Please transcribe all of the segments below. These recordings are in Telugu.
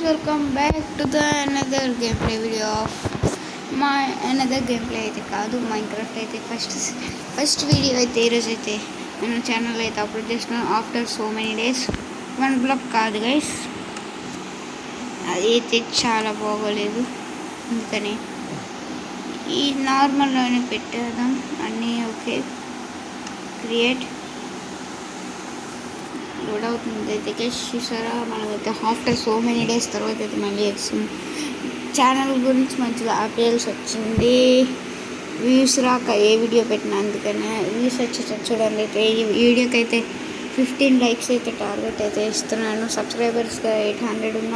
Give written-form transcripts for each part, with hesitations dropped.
welcome back to the another gameplay video of my another gameplay అయితే కాదు మైన్క్రాఫ్ట్ అయితే ఫస్ట్ వీడియో అయితే ఈరోజు అయితే నేను ఛానల్ అయితే అప్లోడ్ చేస్తున్నాను after so many days 1 block కాదు గైస్, అది అయితే చాలా బాగోలేదు. అందుకని ఈ నార్మల్లోనే పెట్టేద్దాం అన్నీ. ఓకే, క్రియేట్ లోడ్ అవుతుంది అయితే గైస్. చూసారా, మనమైతే ఆఫ్టర్ సో మెనీ డేస్ తర్వాత అయితే మళ్ళీ వచ్చింది. ఛానల్ గురించి మంచిగా అప్డేట్స్ వచ్చింది. వ్యూస్ రాక ఏ వీడియో పెట్టినా, అందుకనే వ్యూస్ వచ్చేటట్టు చూడండి. అయితే ఈ వీడియోకి అయితే 15 లైక్స్ అయితే టార్గెట్ అయితే ఇస్తున్నాను. సబ్స్క్రైబర్స్గా 800 ఉన్న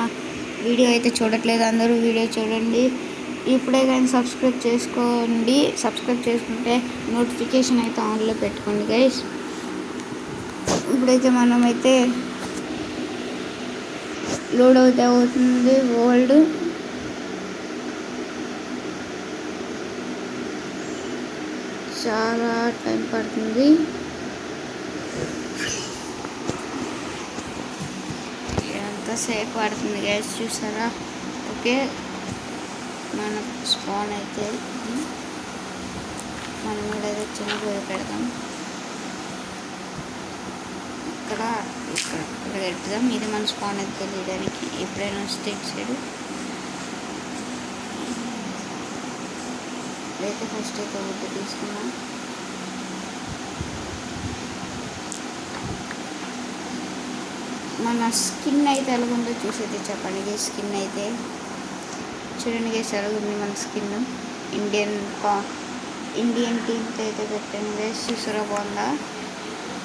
వీడియో అయితే చూడట్లేదు. అందరూ వీడియో చూడండి. ఇప్పుడే కానీ సబ్స్క్రైబ్ చేసుకోండి. సబ్స్క్రైబ్ చేసుకుంటే నోటిఫికేషన్ అయితే ఆన్లో పెట్టుకోండి గైస్. ఇప్పుడైతే మనమైతే లోడ్ అవుతుంది వరల్డ్. చాలా టైం పడుతుంది. ఎంతసేపు పడుతుంది గ్యాస్ చూసారా. ఓకే, మన స్పాన్ అయితే మనం కూడా చిన్న పోయి పెడదాం. ఇక్కడ పెడదాం. ఇది మన స్పాన్ అయితే తెలియడానికి ఎప్పుడైనా వస్తే సైడ్ అయితే ఫస్ట్ అయితే ఒకటి తీసుకున్నాం. మన స్కిన్ అయితే ఎలాగుందో చూసైతే చెప్పండి. స్కిన్ అయితే చూడండి గేస్, ఎలాగుంది మన స్కిన్. ఇండియన్ టీమ్తో అయితే పెట్టండి గేస్. చూసారా,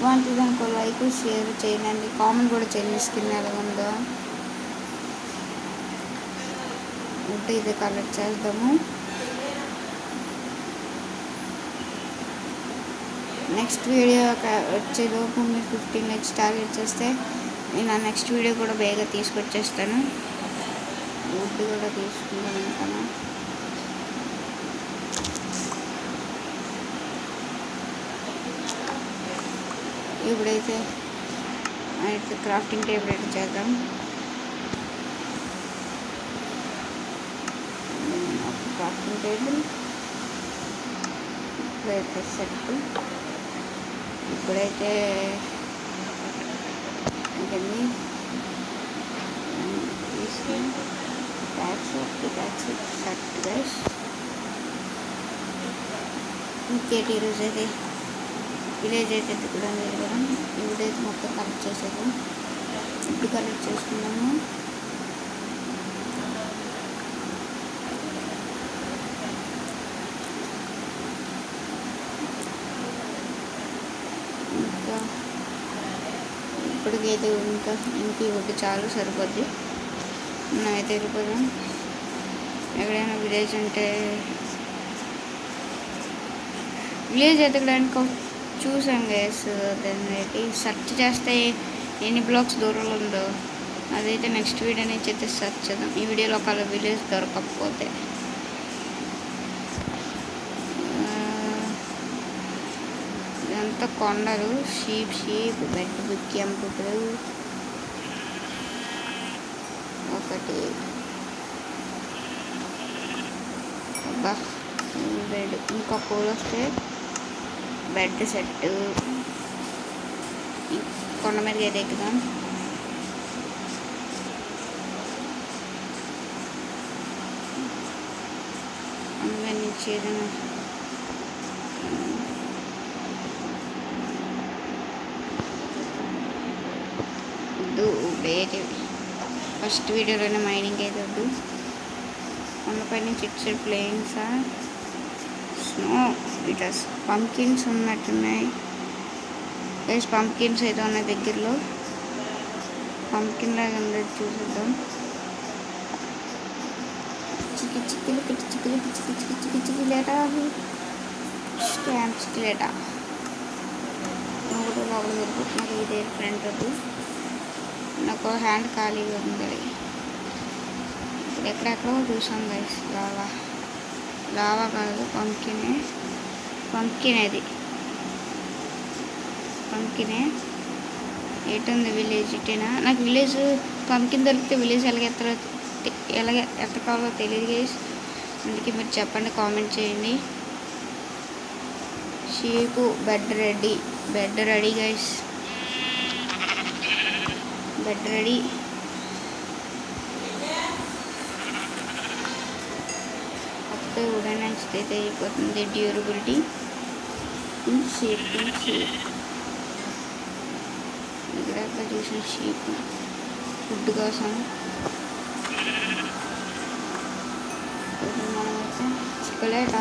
బాగుంటుంది అనుకో. లైక్ షేర్ చేయండి, కామెంట్ కూడా చేయండి స్కిన్ ఎలాగుందో. ఉంటే ఇది కలెక్ట్ చేద్దాము. నెక్స్ట్ వీడియో వచ్చేలోపు మీరు 15 లైక్స్ టార్గెట్ చేస్తే నేను ఆ నెక్స్ట్ వీడియో కూడా బేగా తీసుకొచ్చేస్తాను. వుడ్ కూడా తీసుకుంటాను ఇంకా. ఇప్పుడైతే క్రాఫ్టింగ్ టేబుల్ అయితే చేద్దాం. క్రాఫ్టింగ్ టేబుల్ ఇప్పుడైతే సెట్. ఇప్పుడైతే ఇంకన్నీ తీసుకుని ట్యాక్స్ సెట్ గైస్. ఇంకేటి ఈరోజు అయితే విలేజ్ అయితే కూడా వెళ్ళడం. ఇప్పుడైతే మొత్తం కలెక్ట్ చేసేది. ఇప్పుడు కలెక్ట్ చేసుకున్నాము. ఇంకా ఇప్పటికైతే ఇంటికి ఒకటి చాలు సరిపోద్ది. మనమైతే వెళ్ళిపోదాం. ఎక్కడైనా విలేజ్ ఉంటే విలేజ్ ఎతకడానికి చూసాం గైస్. దాన్ని సెర్చ్ చేస్తే ఎన్ని బ్లాక్స్ దూరంలో ఉందో అదైతే నెక్స్ట్ వీడియో నుంచి అయితే సెర్చ్ చేద్దాం. ఈ వీడియోలో ఒకవేళ విలేజ్ దొరకకపోతే ఇదంతా కొండలు. షీప్ బెడ్ బుక్కి అమ్ముకుంటారు. ఒకటి బెడ్, ఇంకా పూలు వస్తే బెడ్ సెట్. కొండ మీదకి అయితే ఎక్కుదాం. అందుకని నుంచి ఏదైనా వద్దు. బయట ఫస్ట్ వీడియోలోనే మైనింగ్ అయితే వద్దు. కొండపై నుంచి ఇటు సైడ్ ప్లేయింగ్సా స్నో. ఇట్లా పంకిన్స్ ఉన్నట్టున్నాయి గైస్. పంకిన్స్ అయితే ఉన్నాయి దగ్గరలో. పంకిన్ లాగా ఉండదు, చూద్దాం. చిక్కిలేటా స్టాంప్ చిక్కిలేటా. నువ్వు కూడా లోపల దొరుకుతున్నది. ఇదే ఫ్రంట్ వద్దు, నాకు హ్యాండ్ ఖాళీగా ఉంది. ఎక్కడెక్కడో చూసాం గైస్. లావా కాదు, పంకిన్ అది పంకినే. ఎటుంది విలేజ్? ఇటేనా? నాకు విలేజ్ పంకిన్ దొరికితే విలేజ్ ఎలాగ ఎత్తకాలో తెలియదు గైస్, అందుకే మీరు చెప్పండి, కామెంట్ చేయండి. Sheep bed ready guys, bed ready. అప్పుడే వుడెన్ అండ్ స్టేట్ అయిపోతుంది. డ్యూరబిలిటీ షీప్ ఇక్కడ అక్కడ చూసిన షీప్ ఫుడ్ కోసం. మనమైతే చిక్కులేట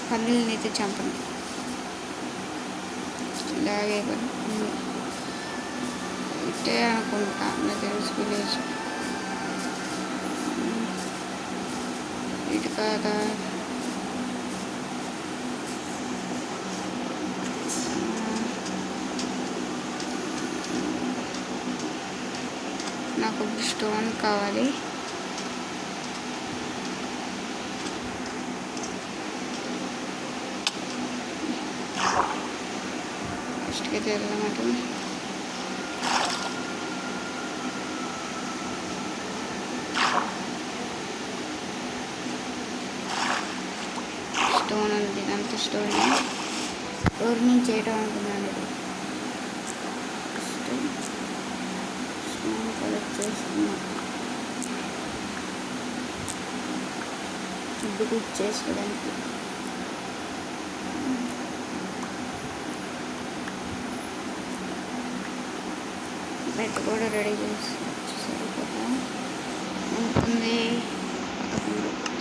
పన్నీళ్ళని అయితే చంపండి. ఇలాగే ఇట్టే అనుకుంటా, నాకు తెలుసు విలేజ్ ఇటు కాదా. నాకు స్టోన్ కావాలి. ఫస్ట్కి అయితే వెళ్దామట. స్టోన్ ఉంది, అంత స్టోన్ ఎవరి నుంచి చేయటం అనుకున్నాను. స్టోన్ కలెక్ట్ చేసుకున్నాం, ఫుడ్ కుక్ చేసుకోవడానికి. బెడ్ కూడా రెడీ చేసి సరిపోతా ఉంటుంది.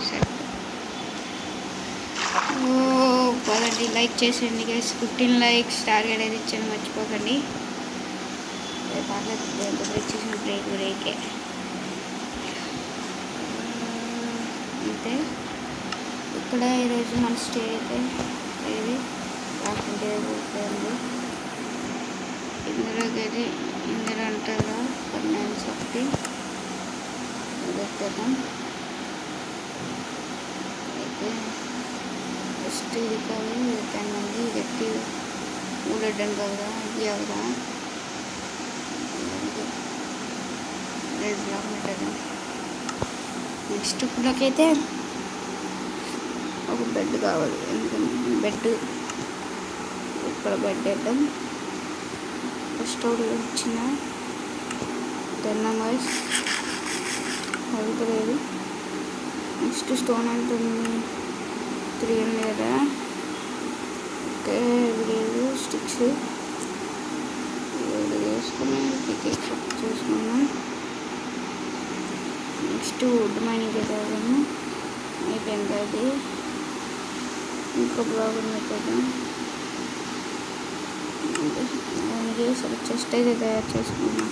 సరే, పదండి, లైక్ చేసేయండి గైస్. 15 likes టార్గెట్ అయితే ఇచ్చాను, మర్చిపోకండి. పర్లేదు, ఎంత బ్రేక్ చేసిన బ్రేకే అయితే. ఇక్కడ ఈరోజు మన స్టే అయితే ఏది రాకుంటే ఉంది. ఇందులో అంటారా ఫైనాన్స్ ఒకటి పెట్టేద్దాం. అయితే ఫస్ట్ ఇది కాదు, 10 మంది గట్టి ఊడడ్డం కదా, ఇది అవుదా 2 బ్లాక్ పెట్టేద్దాం. నెక్స్ట్ బ్లాక్ అయితే ఒక బెడ్ కావాలి, ఎందుకంటే బెడ్ ఇక్కడ బెడ్ వేద్దాం. ఫస్ట్ వచ్చిన 10 numbers అవుతలేదు. నెక్స్ట్ స్టోన్ అంటుంది 3 ఉంది కదా. ఓకే, లేదు స్టిక్స్ వేసుకుని టికెట్ చేసుకున్నాం. నెక్స్ట్ వుడ్ మైనింగ్ అయితే అయిపోయింది. అది ఇంకో బ్లాగ్ పెట్టేద్దాం. సరే, చెస్ట్ అయితే తయారు చేసుకున్నాం.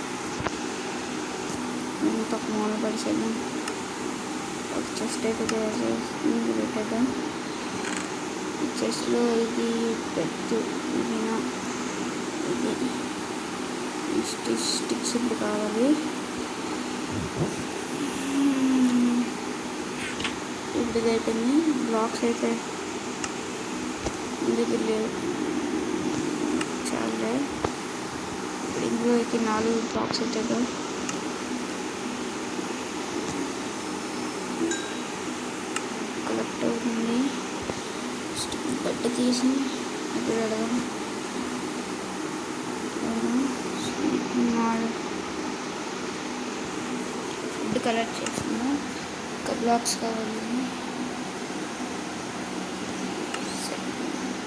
ఇంత మూల పడిచేద్దాం. ఒక చెస్ట్ అయితే తయారు చేసుకుని పెట్టేద్దాం. ఈ చెస్ట్లో ఇది పెట్టు, ఇది స్టిక్స్ ఇప్పుడు కావాలి. ఇప్పుడు అయిపోయింది. బ్లాక్స్ అయితే ఇందుకు లేవు, చాలా. ఇందులో అయితే 4 బ్లాక్స్ వచ్చాయి. కలెక్ట్ అవుతుంది. బట్ట తీసి అక్కడ ఫుడ్ కలెక్ట్ చేస్తున్నాం. ఒక బ్లాక్స్ కావాలి.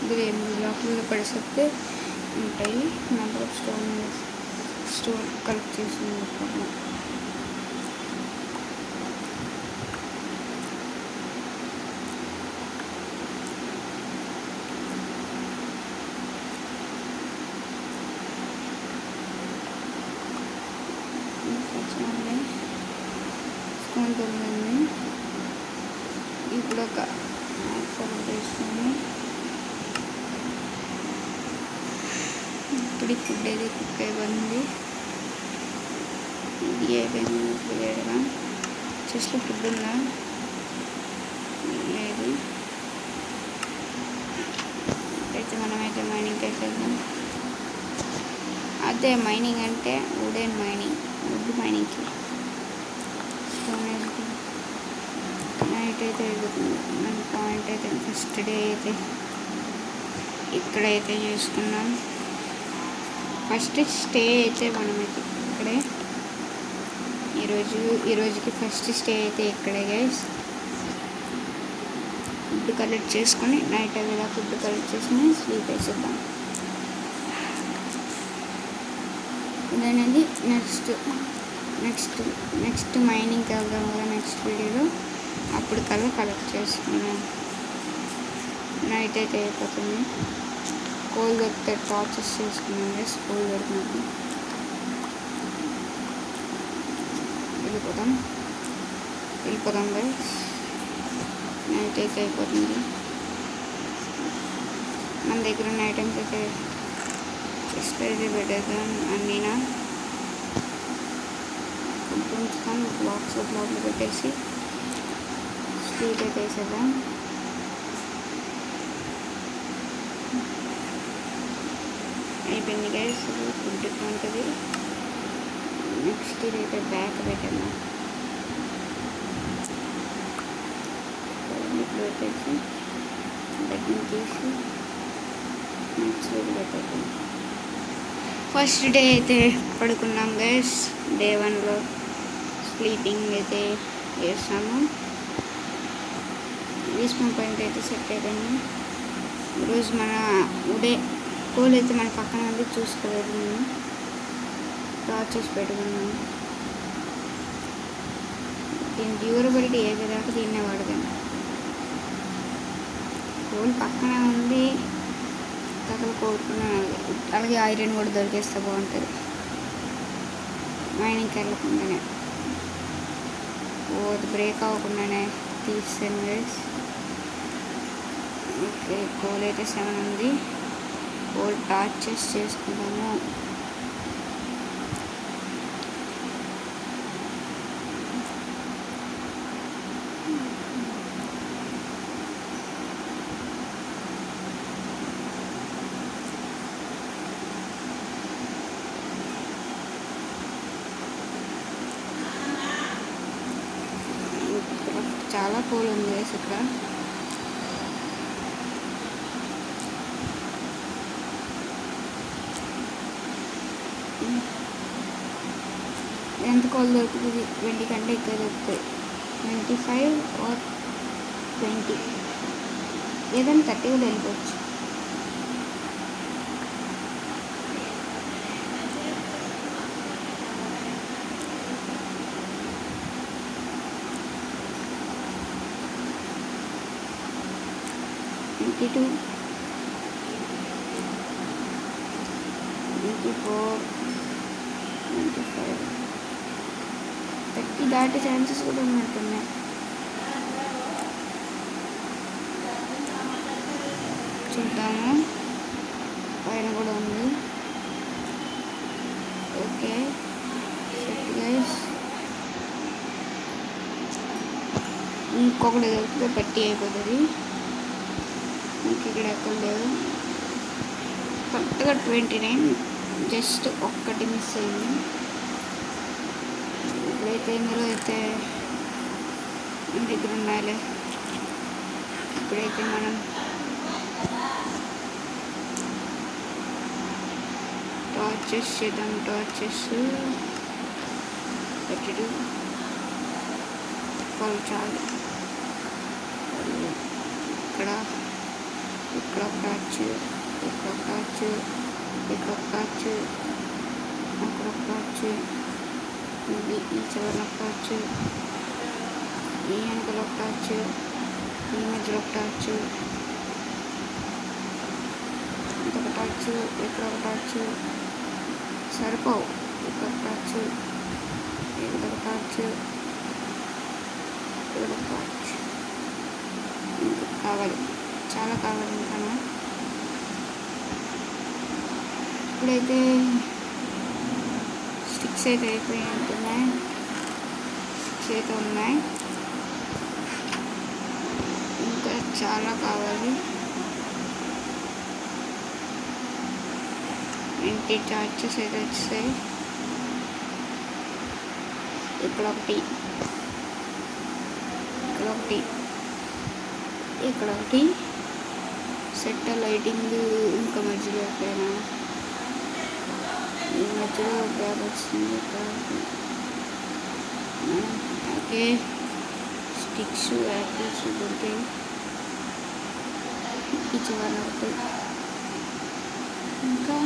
ఇది 8 బ్లాక్లలో పడిస్తే ఉంటాయి. నెంబర్ ఆఫ్ స్టోన్ కలెక్ట్ చేసి ఉంటుంది. ఇప్పుడు ఒక ఫోన్ తీసుకొని ఇప్పుడు ఫుడ్ ఏది కుక్ అయిపోయింది. ఇది అయిపోయింది. ఇప్పుడు వేయడం చెస్ట్లో ఫుడ్ ఉందా లేదు. అయితే మనమైతే మైనింగ్కి వెళ్దాం. ఆ అదే మైనింగ్ అంటే వుడెన్ మైనింగ్, వుడ్ మైనింగ్కి స్టోనేజ్కి. నైట్ అయితే ఎదుగుతుంది మన పాయింట్ అయితే. ఫస్ట్ డే అయితే ఇక్కడైతే చేసుకున్నాం. ఫస్ట్ స్టే అయితే మనమైతే ఇక్కడే ఈరోజుకి ఫస్ట్ స్టే అయితే ఇక్కడే గైస్. ఫుడ్ కలెక్ట్ చేసుకొని నైట్ అయ్యేలా ఫుడ్ కలెక్ట్ చేసుకొని స్లీప్ వేసేద్దాం. ఇదనేది నెక్స్ట్ మైనింగ్కి వెళ్దాం కదా నెక్స్ట్ వీడియోలో, అప్పుడు కలెక్ట్ చేసుకున్నాం. నైట్ అయితే అయిపోతుంది. కోల్ దొరికితే టార్చెస్ చేసుకున్నాం గైస్. కోల్ దొరికినప్పుడు వెళ్ళిపోదాం గైస్. నైట్ అయితే అయిపోతుంది. మన దగ్గర ఉన్న ఐటమ్స్ అయితే చెస్ట్ అయితే పెట్టేద్దాం. అన్నీనా ఫుడ్ ఉంచుతాం. బ్లాక్లో పెట్టేసి స్లీప్ అయితే వేసేద్దాం. అయిపోయింది గైస్. ఫుడ్ ఉంటుంది. నెక్స్ట్ ఇదైతే బ్యాక్ పెట్టాము. ఇప్పుడు వచ్చేసి బెడ్ని తీసి నెక్స్ట్ ఇది పెట్టేద్దాం. ఫస్ట్ డే అయితే పడుకున్నాం గైస్. డే 1లో స్లీపింగ్ అయితే చేస్తాము. రీస్పాన్ పాయింట్ అయితే సెట్ అయిపోయింది. ఈరోజు మన కోల్ అయితే మన పక్కన ఉంది, చూసుకోలేదు. నేను టార్చెస్ పెట్టుకున్నాను. దీని డ్యూరబిలిటీ ఏదేదాకా దీన్నే వాడదాను. కోల్ పక్కన ఉంది, తగలు కోరుకున్నాను. అలాగే ఐరన్ కూడా దొరికేస్తే బాగుంటుంది మైనింగ్కి వెళ్ళకుండానే. అది బ్రేక్ అవ్వకుండానే తీసాను గైస్. ఓకే, కోల్ అయితే 7 ఉంది. కోల్ టార్చెస్ చేసుకుంటాము. చాలా కోల్ ఉంది గైస్ ఇక్కడ. ఎంత కోల్ దొరుకుతుంది? 20 కంటే ఎక్కువ దొరుకుతాయి. 25 or 20, ఏదైనా 30 కూడా వెళ్ళిపోవచ్చు. $22, $24, $25, $30 దాటే ఛాన్సెస్ కూడా ఉన్నట్టున్నాయి. చూద్దాము. పైన కూడా ఉంది. Okay set guys. ఇంకొకటి దొరికితే పట్టి అయిపోతుంది. ఇంక ఇక్కడ ఎక్కడ లేదు. కరెక్ట్గా 29, జస్ట్ ఒక్కటి మిస్ అయింది. ఇప్పుడైతే ఇందులో అయితే మన దగ్గర ఉండాలి. ఇప్పుడైతే మనం టార్చెస్ చేద్దాం. టార్చెస్ 32 చాలు. ఇక్కడ ఒక ప్యాచ్, ఇక్కడ ఒక ప్యాచ్, ఇక్కడ ఒక ప్యాచ్, అక్కడ ఒక ప్యాచ్, ఇది ఈ చివరి ఒక ప్యాచ్, ఈ వెనకలో ఒక ప్యాచ్, ఈ మధ్యలో ఒక ప్యాచ్, ఇంకొక ప్యాచ్, ఇక్కడ ఒక ప్యాచ్. సరిపోవు. ఇక్కడ ఒక ప్యాచ్, ఇక్కడ ఒక ప్యాచ్, ఇక్కడ ఒక ప్యాచ్. ఇంకా కావాలి, చాలా కావాలి ఇంకా. ఇప్పుడైతే స్టిక్స్ అయితే అయిపోయినట్టున్నాయి. స్టిక్స్ అయితే ఉన్నాయి, ఇంకా చాలా కావాలి. ఇంటి చార్జెస్ అయితే వచ్చాయి. ఇక్కడ ఒకటి, ఇక్కడ ఒకటి, ఇక్కడ ఒకటి సెట్ లైటింగ్. ఇంకా మధ్యలో ఎక్కడైనా ఈ మధ్యలో గ్యాప్ వచ్చింది. ఓకే, స్టిక్స్ యాపిల్స్ దొరికాయి. ఈ చివరి ఒకటి, ఇంకా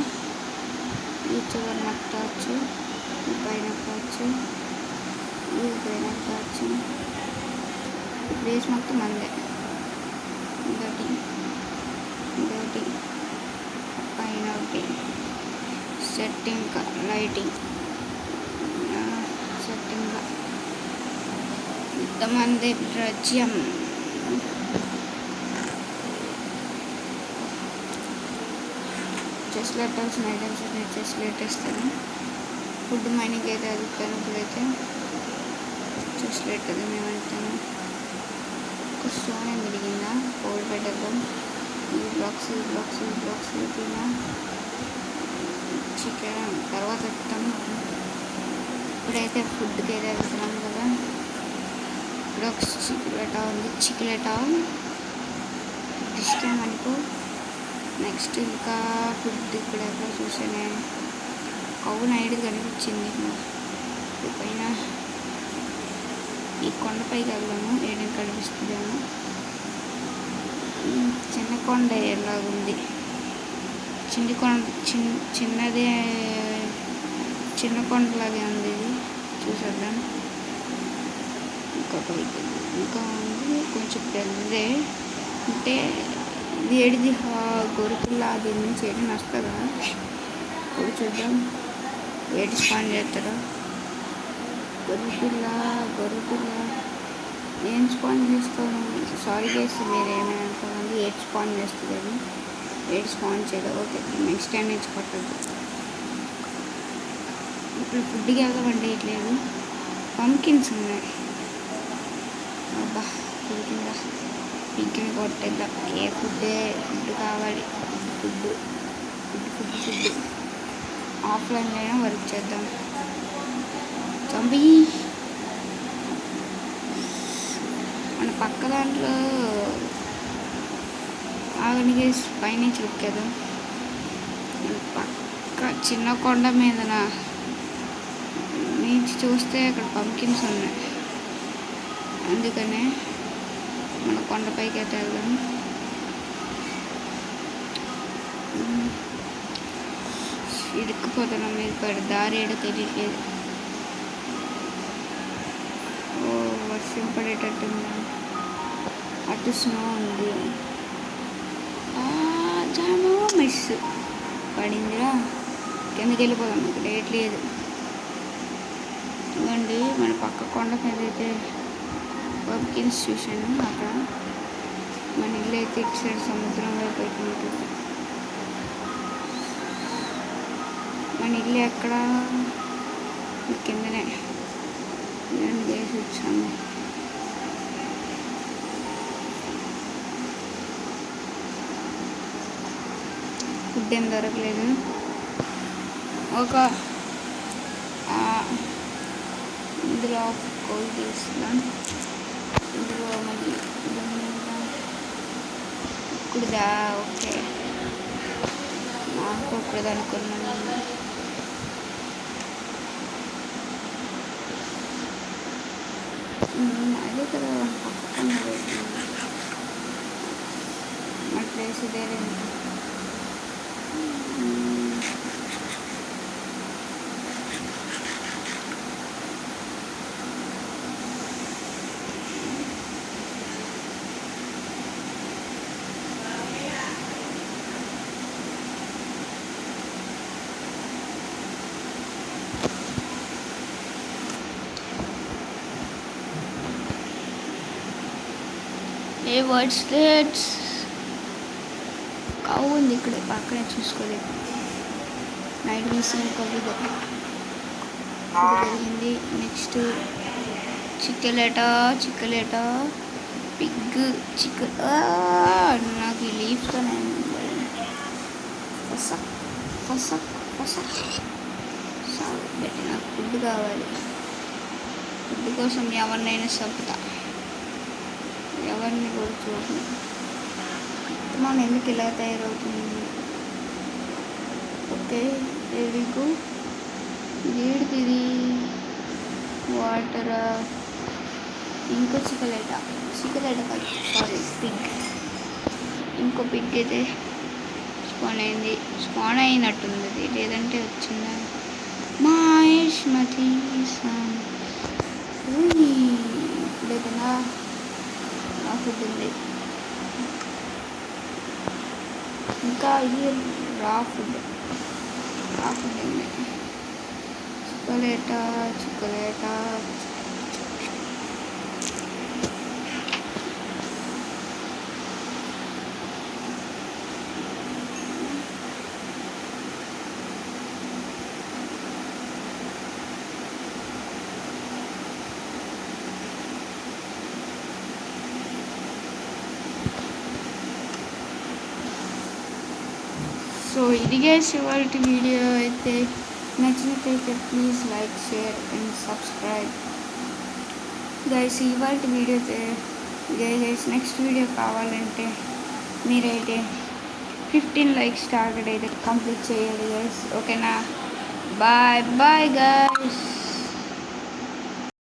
ఈ చివరి నట్టవచ్చు, ఈ పైన నట్టవచ్చు, ఈ పైన నట్టవచ్చు. ఈ ప్లేస్ మొత్తం అందే. ఇంకోటి, ఇంకోటి పైన ఒకటి సెట్టింగ్ లైటింగ్ సెట్టింగ్ ఇంతమంది రాజ్యం. చెస్ లెట్టాల్సిన ఐటమ్స్ నేను చెస్ లెట్టేస్తాను. ఫుడ్ మైనింగ్ అయితే అడుగుతాను. ఇప్పుడైతే చెస్ లెట్ అది మేము వెళ్తాను. ఒక స్టోన్ ఏం మిగిలిందా, హోల్ పెట్టేద్దాం. ఈ బ్లాక్స్ ఈ బ్లాక్స్ ఈ బ్లాక్స్ తిన్నా చికెన్ తర్వాత వెళ్తాము. ఇప్పుడైతే ఫుడ్కి అయితే వెళ్తున్నాం కదా. ఇక్కడ ఒక చికెలెటా ఉంది. చికెలెటా ఇష్టం అనుకో. నెక్స్ట్ ఇంకా ఫుడ్ ఇక్కడ ఎక్కడ చూసానే, కవ్వు నైట్ కనిపించింది. పైన ఈ కొండపైకి వెళ్దాము, ఏడని కనిపిస్తుందేమో. చిన్న కొండ ఎలాగుంది, చిన్న కొండ చిన్నదే చిన్న కొండలాగే ఉంది. ఇది చూసేద్దాం. ఇంకా పైకి ఇంకా ఉంది, కొంచెం పెద్దదే. అంటే ఇది ఏడిది గొరుకుల్లా దీని నుంచి ఏడి వస్తుందా ఇప్పుడు చూద్దాం. ఏడి స్పాన్ చేస్తారా గొరుకుల్లా గొరుకుల్లా ఏం స్పాన్ చేస్తాను. సారీ చేస్తే మీరు ఏమైనా అనుకోండి. ఏడ్ స్పాన్ చేస్తుంది, ఏడ్ స్పాన్ చేయడం. ఓకే, నెక్స్ట్ టైం నుంచి కొట్టద్దు. ఇప్పుడు ఫుడ్కి వెళ్దామంటే ఇట్లేదు. పంకిన్స్ ఉన్నాయి. అబ్బా పిలికిందా, పిలికిని కొట్టేద్దాం. ఏ ఫుడ్ కావాలి, ఫుడ్ ఫుడ్ ఫుడ్ ఫుడ్ ఆఫ్లైన్లో అయినా వర్క్ చేద్దాం. చంపి మన పక్క దాంట్లో ఆగనికి పైనుంచి రుక్కేద్దాం. పక్క చిన్న కొండ మీద నుంచి చూస్తే అక్కడ పంకిన్స్ ఉన్నాయి. అందుకనే మన కొండపైకి అయితే వెళ్దాం. ఇరుక్కుపోతున్నాం. మీరు పడి దారి ఏడో తెలియట్లేదు. ఓ వర్షం పడేటట్టుందా, అటు స్నో ఉంది. జామో మిస్ పడిందిరా. కిందకి వెళ్ళిపోదాం, ఇక్కడ ఏట్లేదు. ఇవ్వండి మన పక్క కొండ మీద అయితే పంకిన్స్ చూశాను. అక్కడ మన ఇల్లు అయితే ఇటు సైడ్ సముద్రం వైపు అయితే ఉంటుంది. మన ఇల్లు ఎక్కడ, కిందనే. నేను వేసి వచ్చాను. ఫుడ్ ఏం దొరకలేదు. ఒక ఇందులో కోల్ తీసుకున్నాం. ఇందులో మళ్ళీ ఇప్పుడుదా. ఓకే, నాకు ఇప్పుడు అనుకున్నాను. అదే కదా పక్కన మన ప్లేస్ ఇదే. ఏ వర్డ్స్ లెట్స్ కావు ఉంది ఇక్కడే పక్కనే చూసుకోలేదు. నైట్ మిషన్ కవిగా జరిగింది. నెక్స్ట్ చిక్కలేట పిగ్ చికెన్. నాకు ఈ లీఫ్తో ఫసక్ ఫసక్ పెట్టి నాకు ఫుడ్ కావాలి. ఫుడ్ కోసం ఎవరినైనా చంపుతా, ఎవరిని కూడా చూడను. మనం ఎందుకు ఇలా తయారవుతుంది? ఓకే ఎరిగు ఏడుది వాటర్, ఇంకో చికెలేట కాదు, సారీ పిగ్. ఇంకో పిగ్ అయితే స్పాన్ అయినట్టుంది, లేదంటే వచ్చిందా? మహేష్ మతీసాన్ లేదన్నా నా ఫుడ్ ఉంది. ఇంకా ఇది రా ఫుడ్ ఉంది. చిక్కులేట సో ఇది గైస్ ఇవాళ వీడియో. అయితే నచ్చినట్లయితే please like, share and subscribe guys. ఇవాళ వీడియో ఇదే గైస్. నెక్స్ట్ వీడియో కావాలంటే మీరైతే 15 లైక్స్ టార్గెట్ అయితే కంప్లీట్ చేయాలి గైస్. ఓకేనా? Bye guys.